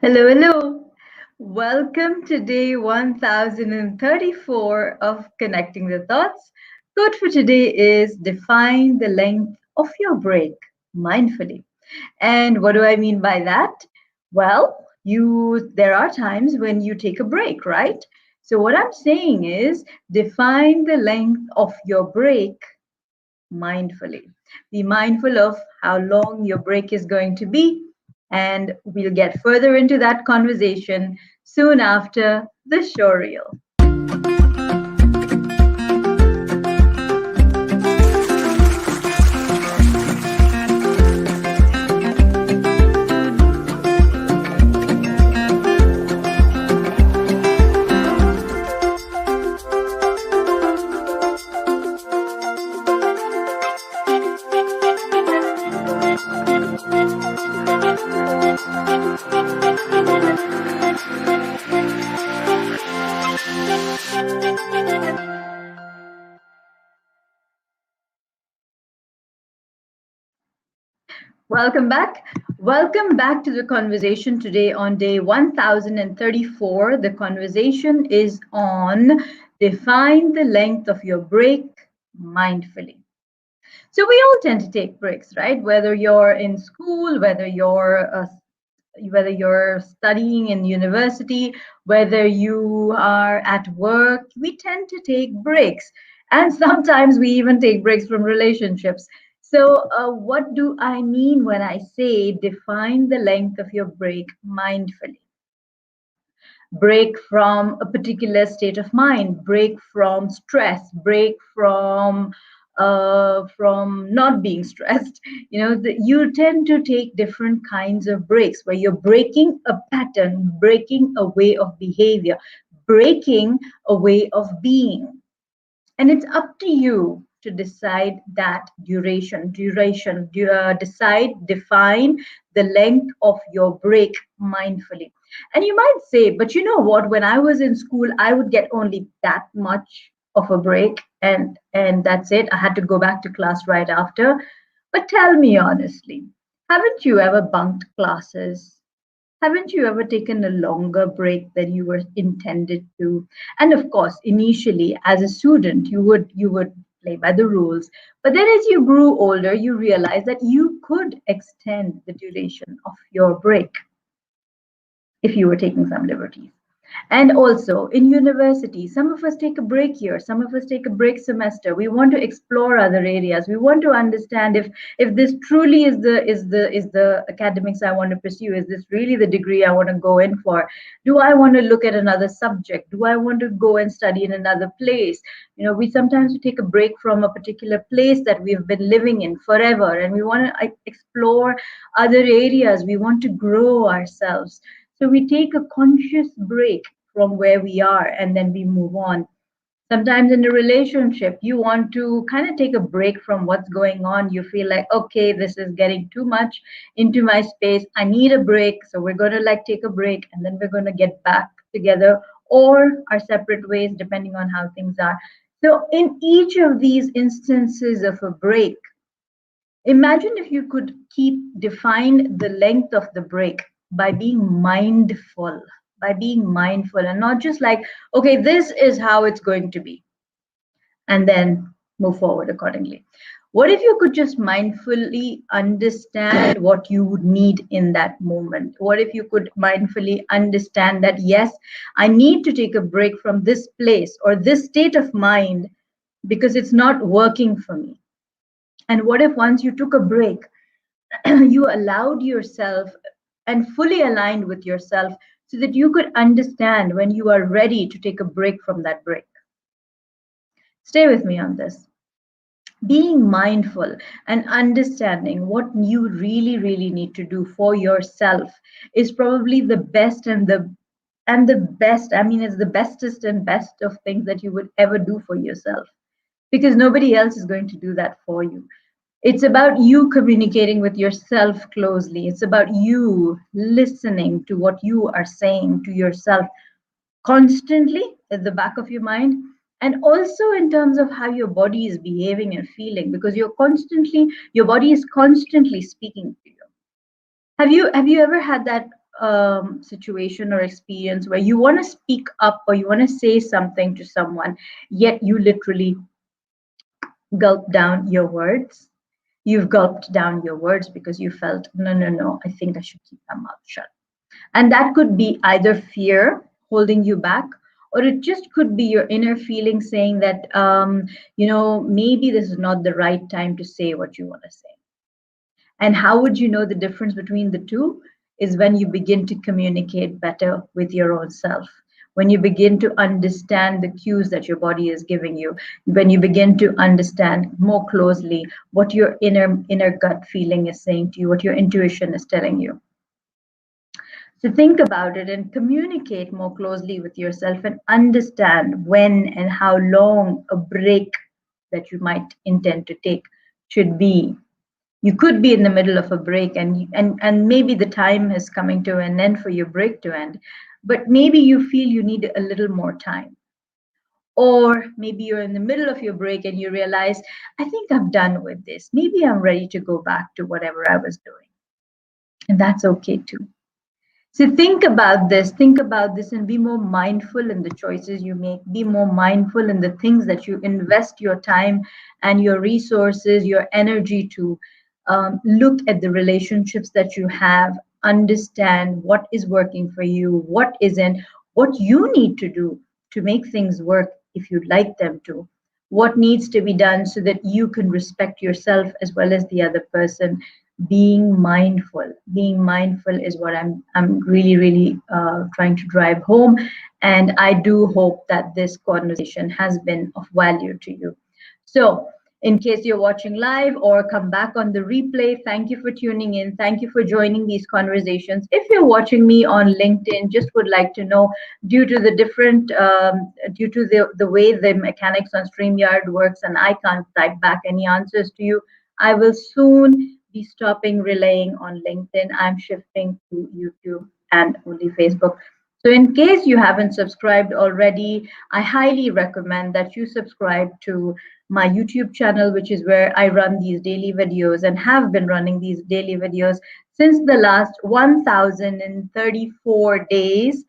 Hello, hello. Welcome to day 1034 of Connecting the Thoughts. Quote for today is define the length of your break mindfully. And what do I mean by that? Well, there are times when you take a break, right? So what I'm saying is define the length of your break mindfully. Be mindful of how long your break is going to be, and we'll get further into that conversation soon after the show reel. Welcome back. Welcome back to the conversation today on day 1034. The conversation is on define the length of your break mindfully. So we all tend to take breaks, right? Whether you're in school, whether you're studying in university, whether you are at work, we tend to take breaks. And sometimes we even take breaks from relationships. So, what do I mean when I say define the length of your break mindfully? Break from a particular state of mind, break from stress, break from not being stressed. You tend to take different kinds of breaks where you're breaking a pattern, breaking a way of behavior, breaking a way of being. And it's up to you to decide that decide, define the length of your break mindfully. And you might say, but you know what, when I was in school, I would get only that much of a break, and that's it. I had to go back to class right after. But tell me honestly, haven't you ever bunked classes? Haven't you ever taken a longer break than you were intended to? And of course, initially as a student, you would play by the rules. But then as you grew older, you realized that you could extend the duration of your break if you were taking some liberties. And also in university, some of us take a break year, some of us take a break semester. We want to explore other areas. We want to understand if this truly is the academics I want to pursue. Is this really the degree I want to go in for? Do I want to look at another subject? Do I want to go and study in another place? We sometimes take a break from a particular place that we've been living in forever, and we want to explore other areas. We want to grow ourselves. So we take a conscious break from where we are and then we move on. Sometimes in a relationship, you want to kind of take a break from what's going on. You feel like, okay, this is getting too much into my space. I need a break. So we're going to take a break and then we're going to get back together or our separate ways, depending on how things are. So in each of these instances of a break, imagine if you could define the length of the break by being mindful and not just like, okay, this is how it's going to be, and then move forward accordingly. What if you could just mindfully understand what you would need in that moment? What if you could mindfully understand that, yes, I need to take a break from this place or this state of mind because it's not working for me? And what if once you took a break, you allowed yourself and fully aligned with yourself so that you could understand when you are ready to take a break from that break? Stay with me on this. Being mindful and understanding what you really, really need to do for yourself is probably the best and the best. I mean, it's the bestest and best of things that you would ever do for yourself, because nobody else is going to do that for you. It's about you communicating with yourself closely. It's about you listening to what you are saying to yourself constantly at the back of your mind, and also in terms of how your body is behaving and feeling, because your body is constantly speaking to you. Have you ever had that situation or experience where you want to speak up or you want to say something to someone, yet you literally gulp down your words? You've gulped down your words because you felt, no, no, no, I think I should keep my mouth shut. And that could be either fear holding you back, or it just could be your inner feeling saying that, maybe this is not the right time to say what you want to say. And how would you know the difference between the two? Is when you begin to communicate better with your own self. When you begin to understand the cues that your body is giving you, when you begin to understand more closely what your inner gut feeling is saying to you, what your intuition is telling you. So think about it and communicate more closely with yourself and understand when and how long a break that you might intend to take should be. You could be in the middle of a break and maybe the time is coming to an end for your break to end, but maybe you feel you need a little more time. Or maybe you're in the middle of your break and you realize, I think I'm done with this. Maybe I'm ready to go back to whatever I was doing. And that's okay too. So think about this, and be more mindful in the choices you make. Be more mindful in the things that you invest your time and your resources, your energy to. Look at the relationships that you have, understand what is working for you, what isn't, what you need to do to make things work if you'd like them to, what needs to be done so that you can respect yourself as well as the other person. Being mindful is what I'm really trying to drive home, and I do hope that this conversation has been of value to you. So in case you're watching live or come back on the replay, thank you for tuning in. Thank you for joining these conversations. If you're watching me on LinkedIn, just would like to know, due to the way the mechanics on StreamYard works, and I can't type back any answers to you, I will soon be stopping relaying on LinkedIn. I'm shifting to YouTube and only Facebook. So in case you haven't subscribed already, I highly recommend that you subscribe to my YouTube channel, which is where I run these daily videos and have been running these daily videos since the last 1,034 days.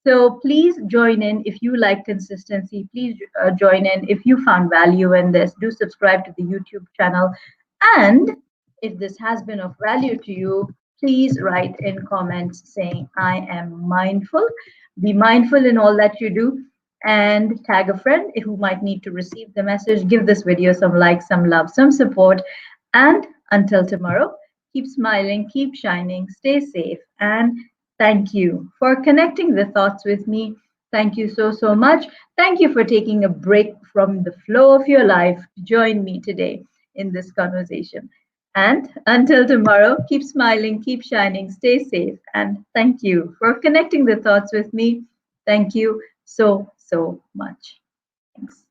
So please join in if you like consistency. Please join in if you found value in this. Do subscribe to the YouTube channel. And if this has been of value to you, please write in comments saying, I am mindful. Be mindful in all that you do, and tag a friend who might need to receive the message. Give this video some likes, some love, some support. And until tomorrow, keep smiling, keep shining, stay safe, and thank you for connecting the thoughts with me. Thank you so much. Thank you for taking a break from the flow of your life to join me today in this conversation. And until tomorrow, keep smiling, keep shining, stay safe, and thank you for connecting the thoughts with me. Thank you so much. Thanks.